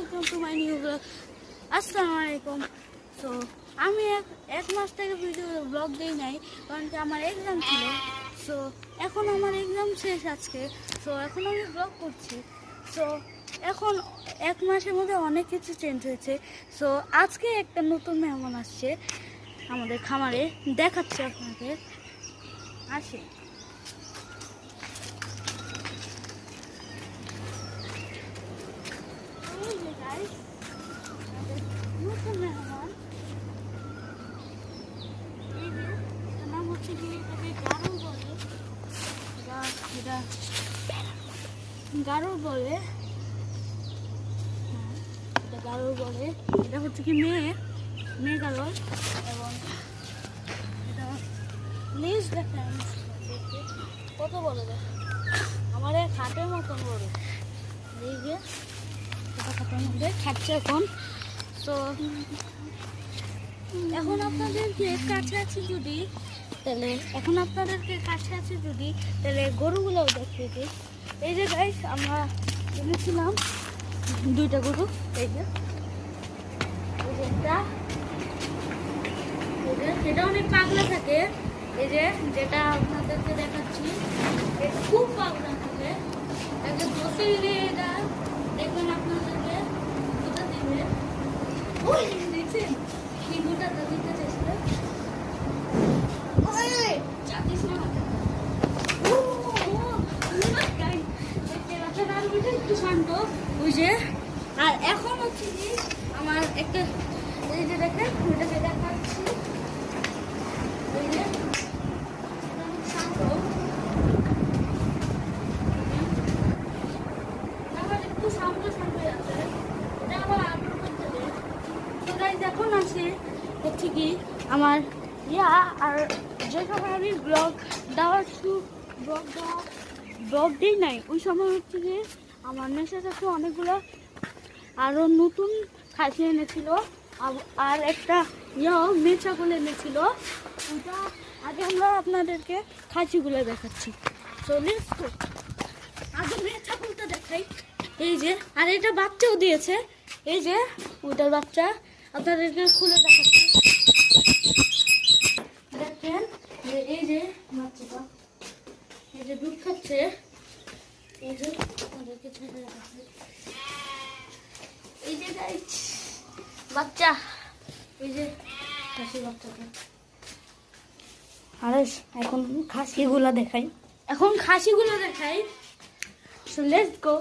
Welcome to my new blog. আসসালামু আলাইকুম। So আমি এক মাস থেকে ব্লগ দিই নাই, কারণ কি আমার এক্সাম ছিল। সো এখন আমার এক্সাম শেষ আজকে, সো এখন আমি ব্লগ করছি। সো এখন এক মাসের মধ্যে অনেক কিছু চেঞ্জ হয়েছে। সো আজকে একটা নতুন মেহমান আসছে আমাদের খামারে, দেখাচ্ছে আপনাকে। আসে নতুন মেহমান, এই যে নাম হচ্ছে কি, এটাকে গারো বলে, এটা গারো বলে, এটা গারো বলে। এটা হচ্ছে কি মেয়ে গারো। এবং এটা লেজ দেখেন কত বড়, দেখেন আমার এক হাতের মতন বড়। এই যে এটা হাতের মধ্যে খাচ্ছে এখন। তো এখন আপনাদেরকে কাছাকাছি যদি তাহলে গরুগুলোও দেখিয়ে দিই। এই যে গাইস, আমরা এনেছিলাম দুইটা গরু। এই যে এটা অনেক পাগলা থাকে। এই যে যেটা আপনাদেরকে দেখাচ্ছি, এটা খুব পাগলা থাকে। একটা দোষে দিলে এটা দেখবেন আপনাদেরকে দুটা দিবে। ওই দেখছেন কি দুটাটা দিতে চেষ্টা একটু শান্ত বুঝে। আর এখন হচ্ছে কি আমার একটা, এই যে দেখেন ওইটাকে দেখাচ্ছি, এই যে শান্ত একটু শান্ত হয়ে আছে। এটা আবার আগ্রহ করতে দেয়। তো গাইস এখন আসে হচ্ছে কি আমার আর যে সময় আমি ব্লগ দিই নাই, ওই সময় হচ্ছে যে আমার নেশা চাচু অনেকগুলো আরও নতুন খাসি এনেছিল, আর একটা মেয়ে ছাগল এনেছিল। ওটা আগে আমরা আপনাদেরকে খাসিগুলো দেখাচ্ছি। চলে আগে মেয়ে ছাগলটা দেখাই। এই যে, আর এটা বাচ্চাও দিয়েছে। এই যে ওটার বাচ্চা আপনাদেরকে খুলে দেখাচ্ছি। দেখেন এই যে বাচ্চাটা, এই যে দুধ খাচ্ছে। এই যে ওদেরকে ছেড়ে দেখাচ্ছি। এই যে গাইস বাচ্চা, এই যে খাসি বাচ্চাটা। আর এখন খাসিগুলো দেখাই। So let's go.